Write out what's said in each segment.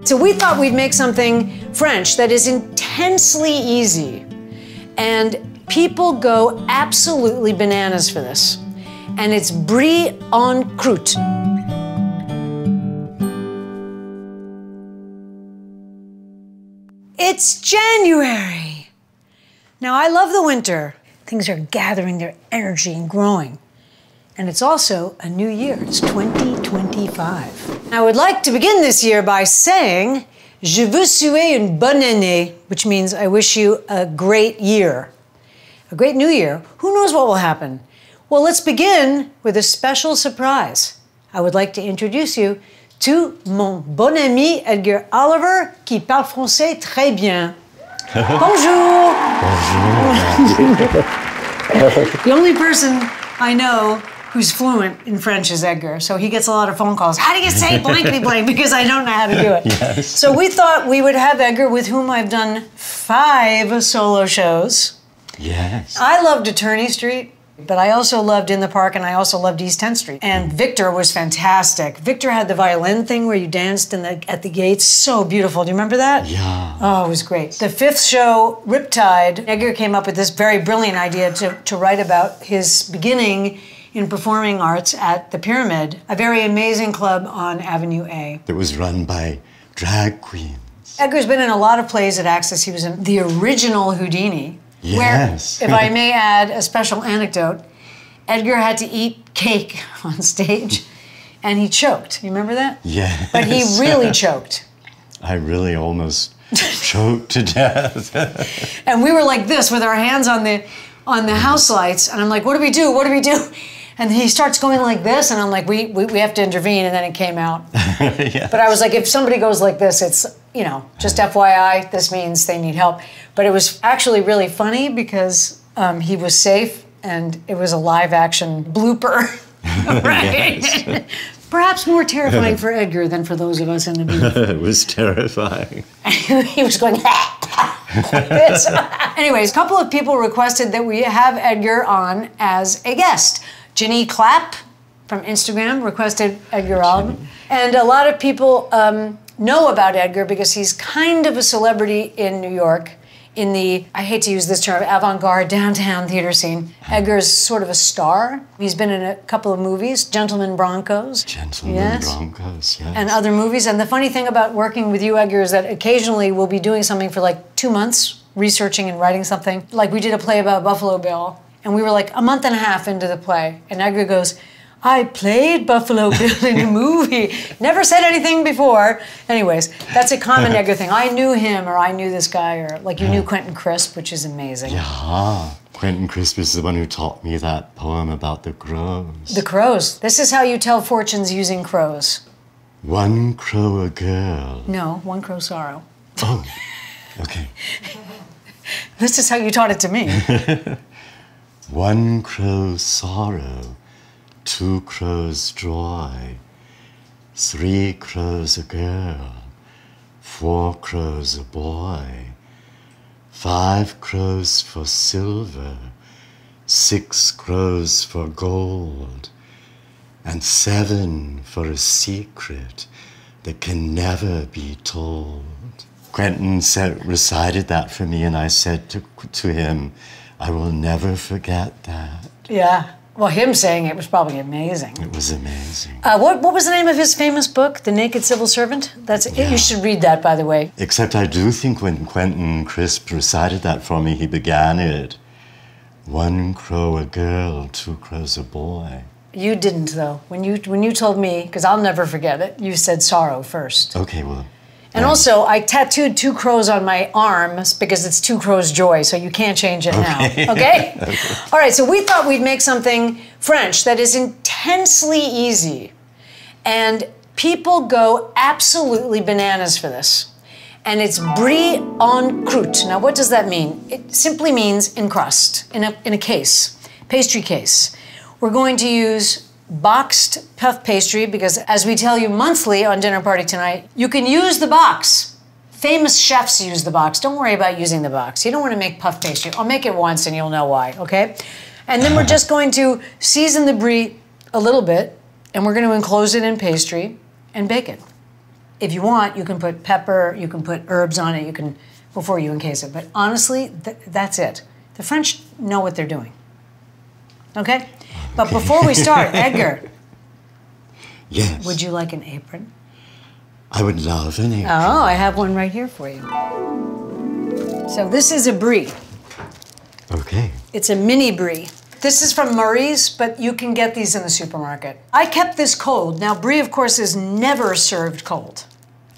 So we thought we'd make something French that is intensely easy. And people go absolutely bananas for this. And it's Brie en Croûte. It's January. Now, I love the winter. Things are gathering their energy and growing. And it's also a new year. It's 2025. I would like to begin this year by saying, Je vous souhaite une bonne année, which means I wish you a great year. A great new year. Who knows what will happen? Well, let's begin with a special surprise. I would like to introduce you to mon bon ami Edgar Oliver, qui parle français très bien. Bonjour. Bonjour. The only person I know who's fluent in French is Edgar, so he gets a lot of phone calls. How do you say blankety blank? Because I don't know how to do it. Yes. So we thought we would have Edgar, with whom I've done 5 solo shows. Yes. I loved Attorney Street, but I also loved In the Park, and I also loved East 10th Street. And Victor was fantastic. Victor had the violin thing where you danced at the gates. So beautiful. Do you remember that? Yeah. Oh, it was great. The 5th show, Riptide, Edgar came up with this very brilliant idea to write about his beginning in performing arts at the Pyramid, a very amazing club on Avenue A. That was run by drag queens. Edgar's been in a lot of plays at Access. He was in the original Houdini. Yes. Where, if I may add a special anecdote, Edgar had to eat cake on stage, and he choked. You remember that? Yes. But he really choked. I really almost choked to death. And we were like this with our hands on the house lights, and I'm like, what do we do? What do we do? And he starts going like this, and I'm like, we have to intervene, and then it came out. Yes. But I was like, if somebody goes like this, it's, you know, just FYI, this means they need help. But it was actually really funny because he was safe, and it was a live action blooper, right? Yes. Perhaps more terrifying for Edgar than for those of us in the booth. It was terrifying. He was going, like this. Anyways, a couple of people requested that we have Edgar on as a guest. Ginny Clapp from Instagram requested Edgar Oliver. And a lot of people know about Edgar because he's kind of a celebrity in New York in the, I hate to use this term, avant-garde downtown theater scene. Edgar's sort of a star. He's been in a couple of movies, Gentlemen Broncos. Gentlemen Broncos, yes. And other movies. And the funny thing about working with you, Edgar, is that occasionally we'll be doing something for like 2 months, researching and writing something. Like we did a play about Buffalo Bill, and we were like a month and a half into the play, and Edgar goes, I played Buffalo Bill in a movie. Never said anything before. Anyways, that's a common Edgar thing. I knew him, or I knew this guy, or like you knew Quentin Crisp, which is amazing. Yeah, Quentin Crisp is the one who taught me that poem about the crows. The crows. This is how you tell fortunes using crows. One crow a girl. No, one crow sorrow. Oh, okay. This is how you taught it to me. One crow sorrow, 2 crows joy, 3 crows a girl, 4 crows a boy, 5 crows for silver, 6 crows for gold, and 7 for a secret that can never be told. Quentin recited that for me, and I said to him, I will never forget that. Yeah. Well, him saying it was probably amazing. It was amazing. What was the name of his famous book, The Naked Civil Servant? You should read that, by the way. Except I do think when Quentin Crisp recited that for me, he began it. 1 crow a girl, 2 crows a boy. You didn't, though. When you told me, because I'll never forget it, you said sorrow first. Okay, well. And also, I tattooed 2 crows on my arms because it's 2 crows joy, so you can't change it now, okay? Okay. All right, so we thought we'd make something French that is intensely easy. And people go absolutely bananas for this. And it's Brie en Croûte. Now, what does that mean? It simply means in crust, in a case, pastry case. We're going to use boxed puff pastry because, as we tell you monthly on Dinner Party Tonight, you can use the box. Famous chefs use the box. Don't worry about using the box. You don't want to make puff pastry. I'll make it once and you'll know why, okay? And then we're just going to season the Brie a little bit, and we're going to enclose it in pastry and bake it. If you want, you can put pepper, you can put herbs on it, you can, before you encase it. But honestly, that's it. The French know what they're doing. Okay? But before we start, Edgar. Yes. Would you like an apron? I would love an apron. Oh, I have one right here for you. So this is a Brie. Okay. It's a mini Brie. This is from Murray's, but you can get these in the supermarket. I kept this cold. Now, Brie, of course, is never served cold,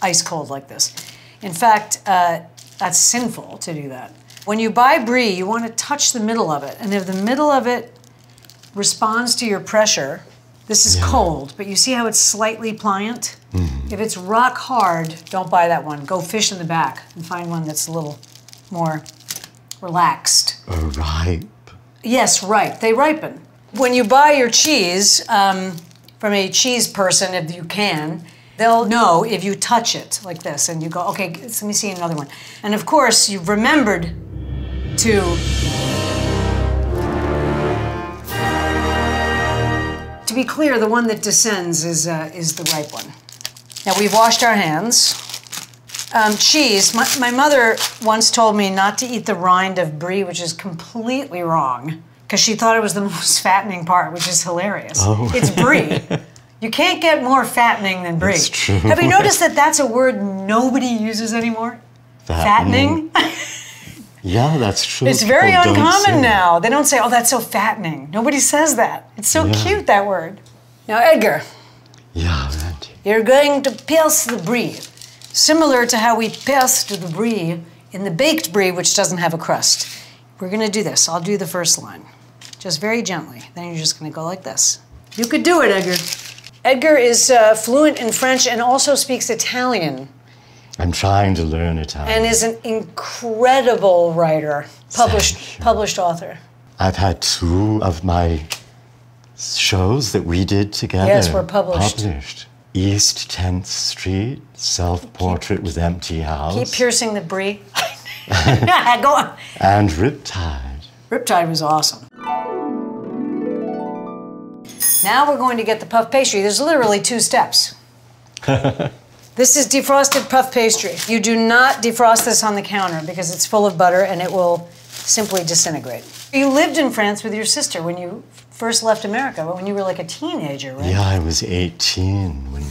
ice cold like this. In fact, that's sinful to do that. When you buy Brie, you want to touch the middle of it. And if the middle of it responds to your pressure, this is cold, but you see how it's slightly pliant? If it's rock hard, don't buy that one. Go fish in the back and find one that's a little more relaxed. Oh, ripe. Yes, right. They ripen. When you buy your cheese from a cheese person, if you can, they'll know if you touch it like this and you go, okay, let me see another one. And of course, you've remembered to be clear, the one that descends is the ripe one. Now we've washed our hands. Cheese, my mother once told me not to eat the rind of Brie, which is completely wrong, because she thought it was the most fattening part, which is hilarious. Oh. It's Brie. You can't get more fattening than Brie. That's true. Have you noticed that that's a word nobody uses anymore? Fattening? Yeah, that's true. It's very uncommon now. They don't say, oh, that's so fattening. Nobody says that. It's so cute, that word. Now, Edgar. Yeah, Auntie. You're going to pierce the Brie. Similar to how we pierced the Brie in the baked Brie, which doesn't have a crust. We're gonna do this. I'll do the first line. Just very gently. Then you're just gonna go like this. You could do it, Edgar. Edgar is fluent in French and also speaks Italian. I'm trying to learn Italian. And is an incredible writer, published author. I've had 2 of my shows that we did together. Yes, were published. East 10th Street, Self-Portrait with Empty House. Keep piercing the Brie. Go on. And Riptide. Riptide was awesome. Now we're going to get the puff pastry. There's literally 2 steps. This is defrosted puff pastry. You do not defrost this on the counter because it's full of butter and it will simply disintegrate. You lived in France with your sister when you first left America, when you were like a teenager, right? Yeah, I was 18 when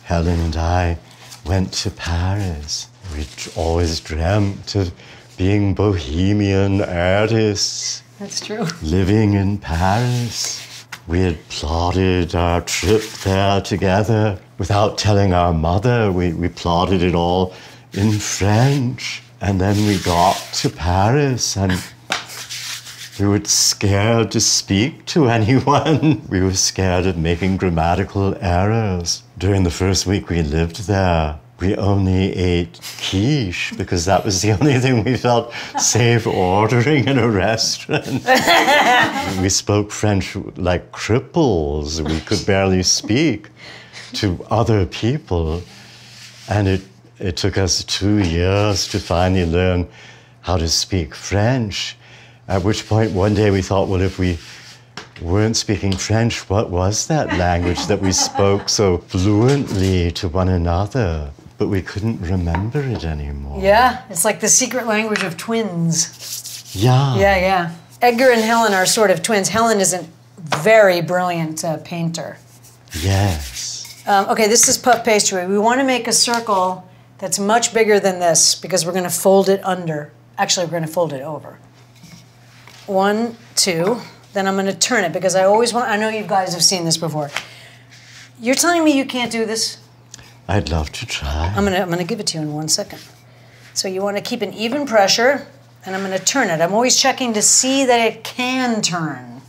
Helen and I went to Paris. We always dreamt of being bohemian artists. That's true. Living in Paris. We had plotted our trip there together without telling our mother. We plotted it all in French. And then we got to Paris and we were scared to speak to anyone. We were scared of making grammatical errors. During the first week we lived there, we only ate quiche because that was the only thing we felt safe ordering in a restaurant. We spoke French like cripples. We could barely speak to other people. And it took us 2 years to finally learn how to speak French. At which point, one day we thought, well, if we weren't speaking French, what was that language that we spoke so fluently to one another? But we couldn't remember it anymore. Yeah, it's like the secret language of twins. Yeah. Yeah. Edgar and Helen are sort of twins. Helen is a very brilliant painter. Yes. Okay, this is puff pastry. We want to make a circle that's much bigger than this because we're going to fold it under. Actually, we're going to fold it over. 1, 2, then I'm going to turn it because I always want, I know you guys have seen this before. You're telling me you can't do this? I'd love to try. I'm gonna give it to you in 1 second. So you want to keep an even pressure, and I'm going to turn it. I'm always checking to see that it can turn.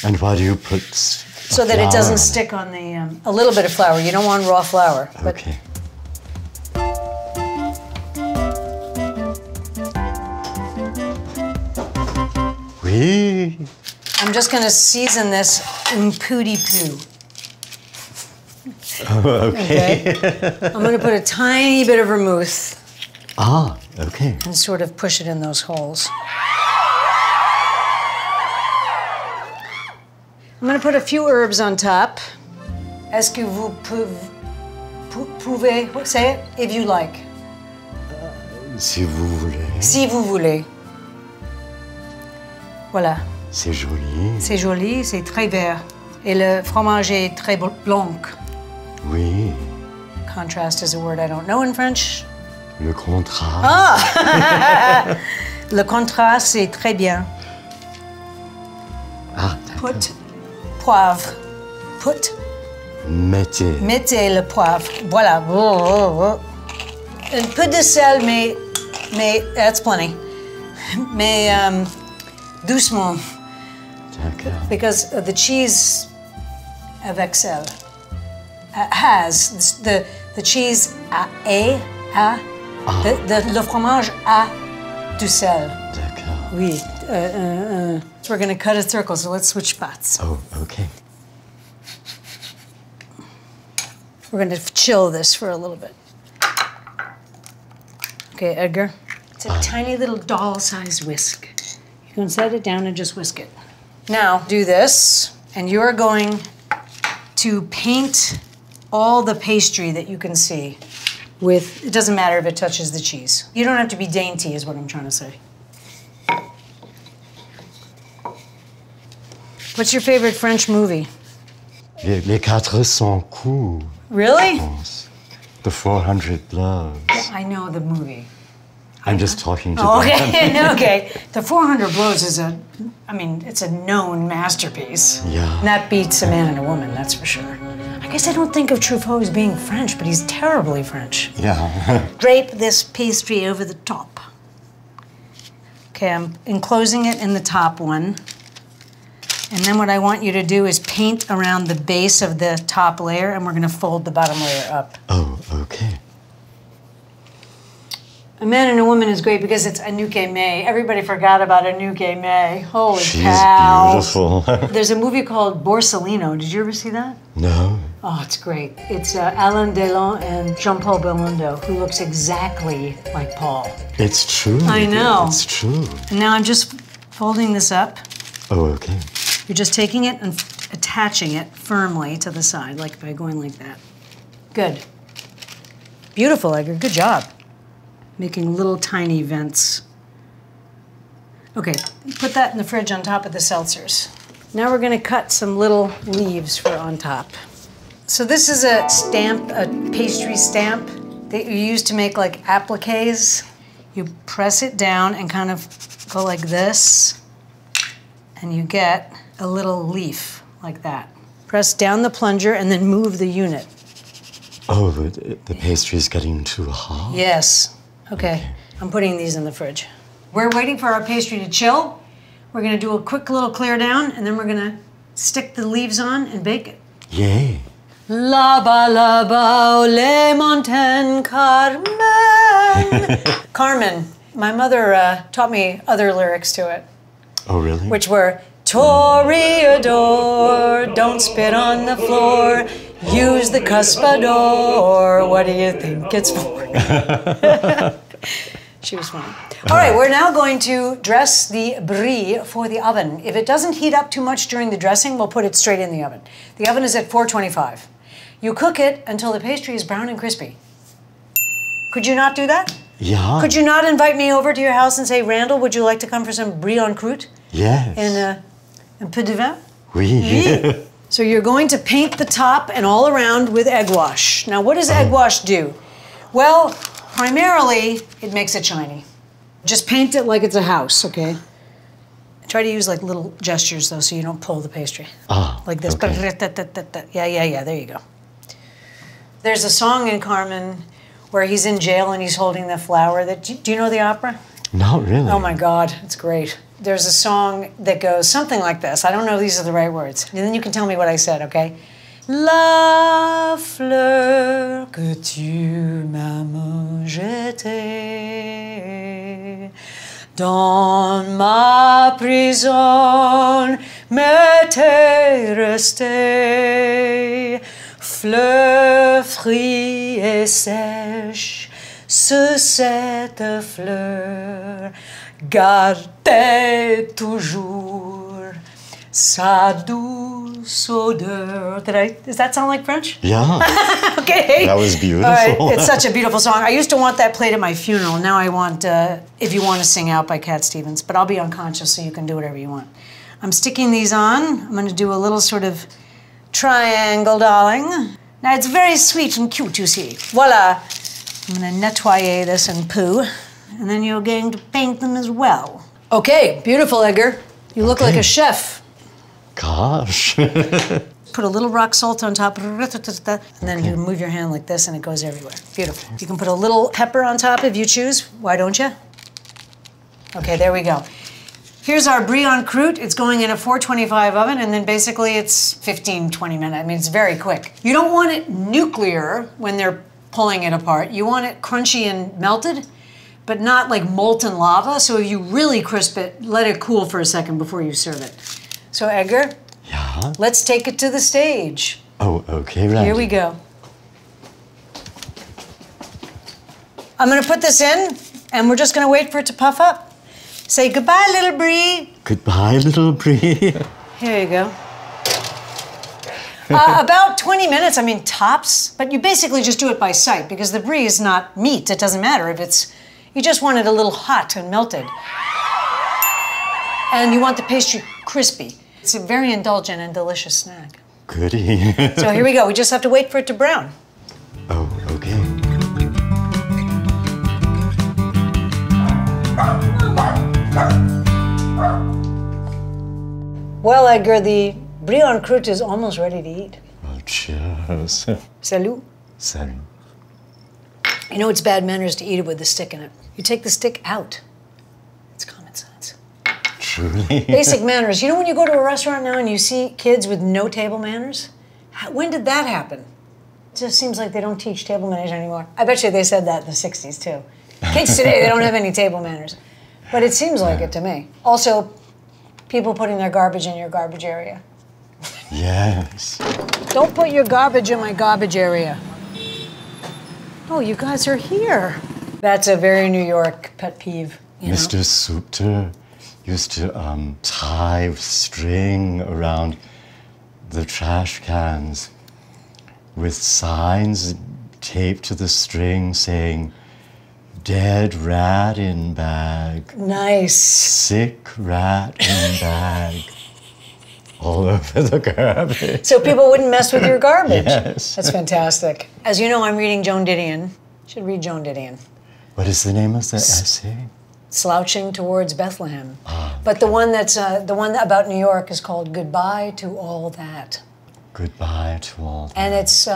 And why do you put so that it doesn't stick on the, a little bit of flour. You don't want raw flour. Okay. Oui. I'm just going to season this in pooty poo. Oh, okay. I'm going to put a tiny bit of vermouth. Ah, okay. And sort of push it in those holes. I'm going to put a few herbs on top. Est-ce que vous pouvez... pouvez say it if you like. Si vous voulez. Si vous voulez. Voilà. C'est joli. C'est joli, c'est très vert. Et le fromage est très blanc. Oui. Contrast is a word I don't know in French. Le contraste. Ah! Le contraste, c'est très bien. Ah, Put poivre. Put. Mettez le poivre. Voilà. Un peu de sel, mais that's plenty. Mais doucement. D'accord. Because the cheese avec sel has the cheese le fromage a du sel. D'accord. Oui. So we're going to cut a circle, so let's switch spots. Oh, okay. We're going to chill this for a little bit. Okay, Edgar. It's a tiny little doll-sized whisk. You can set it down and just whisk it. Now, do this, and you're going to paint all the pastry that you can see with, it doesn't matter if it touches the cheese. You don't have to be dainty, is what I'm trying to say. What's your favorite French movie? Les 400 coups. Really? The 400 blows. I know the movie. I'm just talking to Oh, them. okay, okay. The 400 Blows is it's a known masterpiece. Yeah. And that beats A Man and a Woman, that's for sure. I guess I don't think of Truffaut as being French, but he's terribly French. Yeah. Drape this pastry over the top. Okay, I'm enclosing it in the top one. And then what I want you to do is paint around the base of the top layer, and we're gonna fold the bottom layer up. Oh, okay. A Man and a Woman is great because it's Anouk May. Everybody forgot about Anouk May. Holy cow. She's beautiful. There's a movie called Borsellino. Did you ever see that? No. Oh, it's great. It's Alain Delon and Jean-Paul Belmondo, who looks exactly like Paul. It's true. I know. It's true. And now I'm just folding this up. Oh, okay. You're just taking it and attaching it firmly to the side, like by going like that. Good. Beautiful, Edgar. Good job. Making little tiny vents. Okay, put that in the fridge on top of the seltzers. Now we're gonna cut some little leaves for on top. So this is a stamp, a pastry stamp that you use to make like appliques. You press it down and kind of go like this, and you get a little leaf like that. Press down the plunger and then move the unit. Oh, the pastry is getting too hot. Yes. Okay, I'm putting these in the fridge. We're waiting for our pastry to chill. We're gonna do a quick little clear down, and then we're gonna stick the leaves on and bake it. Yay. Là-bas, les montagnes Carmen. Carmen. My mother taught me other lyrics to it. Oh, really? Which were, Toreador, don't spit on the floor, use the cuspador, what do you think it's for? She was funny. All right, we're now going to dress the brie for the oven. If it doesn't heat up too much during the dressing, we'll put it straight in the oven. The oven is at 425. You cook it until the pastry is brown and crispy. Could you not do that? Yeah. Could you not invite me over to your house and say, Randall, would you like to come for some brie en croûte? Yes. And un peu de vin? Oui. So you're going to paint the top and all around with egg wash. Now, what does egg wash do? Well, primarily, it makes it shiny. Just paint it like it's a house, okay? Try to use like little gestures, though, so you don't pull the pastry. Ah, like this. okay. Yeah, there you go. There's a song in Carmen where he's in jail and he's holding the flower. Do you know the opera? Not really. Oh my God, it's great. There's a song that goes something like this. I don't know if these are the right words. And then you can tell me what I said, okay? La fleur que tu m'as jetée dans ma prison m'était restée, fleur frite et sèche sous cette fleur. Gardez toujours sa douce soda. Does that sound like French? Yeah. Okay. That was beautiful. All right. It's such a beautiful song. I used to want that played at my funeral. Now I want If You Want to Sing Out by Cat Stevens, but I'll be unconscious so you can do whatever you want. I'm sticking these on. I'm going to do a little sort of triangle, darling. Now it's very sweet and cute, you see. Voila. I'm going to nettoyer this and poo, and then you're going to paint them as well. Okay, beautiful, Edgar. You look like a chef. Gosh. Put a little rock salt on top, and then you move your hand like this and it goes everywhere. Beautiful. You can put a little pepper on top if you choose. Why don't you? Okay, there we go. Here's our Brie en croûte. It's going in a 425 oven, and then basically it's 15, 20 minutes. I mean, it's very quick. You don't want it nuclear when they're pulling it apart. You want it crunchy and melted, but not like molten lava. So if you really crisp it, let it cool for a second before you serve it. So Edgar, Yeah? let's take it to the stage. Oh, okay, right. Here we go. I'm gonna put this in, and we're just gonna wait for it to puff up. Say goodbye, little Brie. Goodbye, little Brie. Here you go. About 20 minutes, I mean tops, but you basically just do it by sight because the Brie is not meat. It doesn't matter if it's, you just want it a little hot and melted. And you want the pastry crispy. It's a very indulgent and delicious snack. Goody. So here we go. We just have to wait for it to brown. Oh, okay. Well, Edgar, the Brie en croûte is almost ready to eat. Well, cheers. Salut. Sorry. You know it's bad manners to eat it with the stick in it. You take the stick out. It's common sense. Truly. Basic manners. You know when you go to a restaurant now and you see kids with no table manners? When did that happen? It just seems like they don't teach table manners anymore. I bet you they said that in the 60s too. Kids today, they don't have any table manners. But it seems like it to me. Also, people putting their garbage in your garbage area. Yes. Don't put your garbage in my garbage area. Oh, you guys are here. That's a very New York pet peeve. You Mr. know? Supter used to tie string around the trash cans with signs taped to the string saying, "Dead rat in bag." Nice. "Sick rat in bag." All over the garbage. So people wouldn't mess with your garbage. Yes. That's fantastic. As you know, I'm reading Joan Didion. You should read Joan Didion. What is the name of the essay? Slouching Towards Bethlehem. But the one that's the one about New York is called Goodbye to All That. Goodbye to all that. And it's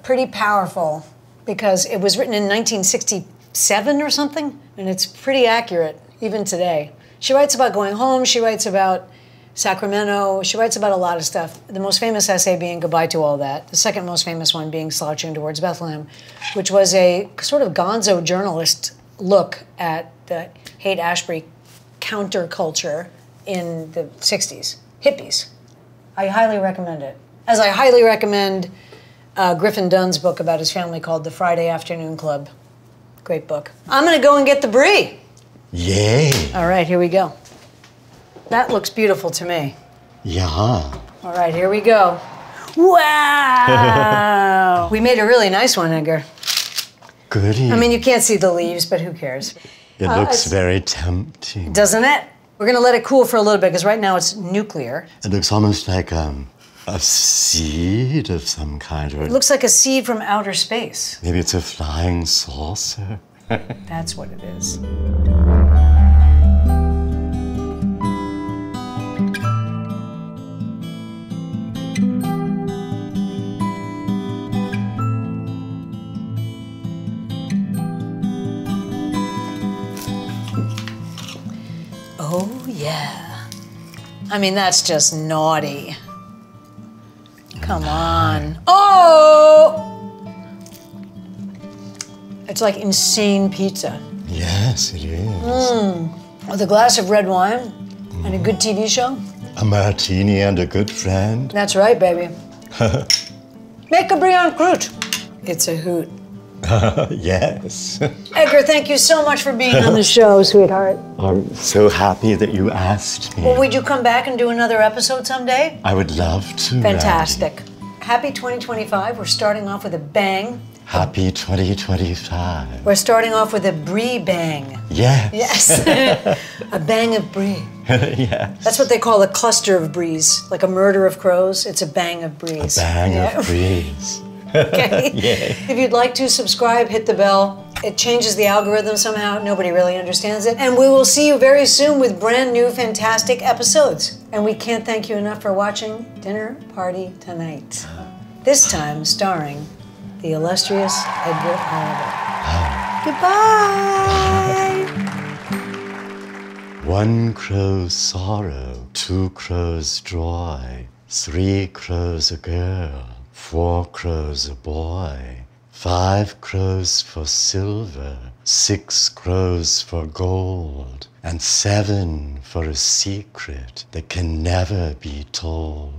pretty powerful because it was written in 1967 or something, and it's pretty accurate even today. She writes about going home. She writes about Sacramento. She writes about a lot of stuff. The most famous essay being Goodbye to All That. The second most famous one being Slouching Towards Bethlehem, which was a sort of gonzo journalist look at the Haight-Ashbury counterculture in the 60s. Hippies. I highly recommend it. As I highly recommend Griffin Dunn's book about his family called The Friday Afternoon Club. Great book. I'm gonna go and get the Brie. Yay. All right, here we go. That looks beautiful to me. Yeah. All right, here we go. Wow! We made a really nice one, Edgar. Goody. I mean, you can't see the leaves, but who cares? It looks very tempting. Doesn't it? We're gonna let it cool for a little bit, because right now it's nuclear. It looks almost like a seed of some kind. Or It looks like a seed from outer space. maybe it's a flying saucer. That's what it is. Oh, yeah. I mean, that's just naughty. Come on. Oh! It's like insane pizza. Yes, it is. With a glass of red wine and a good TV show. A martini and a good friend. That's right, baby. Make a Brie en croûte. It's a hoot. Yes. Edgar, thank you so much for being on the show, sweetheart. I'm so happy that you asked me. Well, would you come back and do another episode someday? I would love to. Fantastic. Happy 2025. We're starting off with a bang. Happy 2025. We're starting off with a Brie bang. Yes. Yes. A bang of Brie. Yes. That's what they call a cluster of Bries, like a murder of crows. It's a bang of Bries. A bang of Bries. Okay. Yeah. If you'd like to subscribe, hit the bell. It changes the algorithm somehow. Nobody really understands it. And we will see you very soon with brand new, fantastic episodes. And we can't thank you enough for watching Dinner Party Tonight. This time starring the illustrious Edgar Oliver. Goodbye. One crow's sorrow, two crows' joy, three crows a girl, four crows a boy, five crows for silver, six crows for gold, and seven for a secret that can never be told.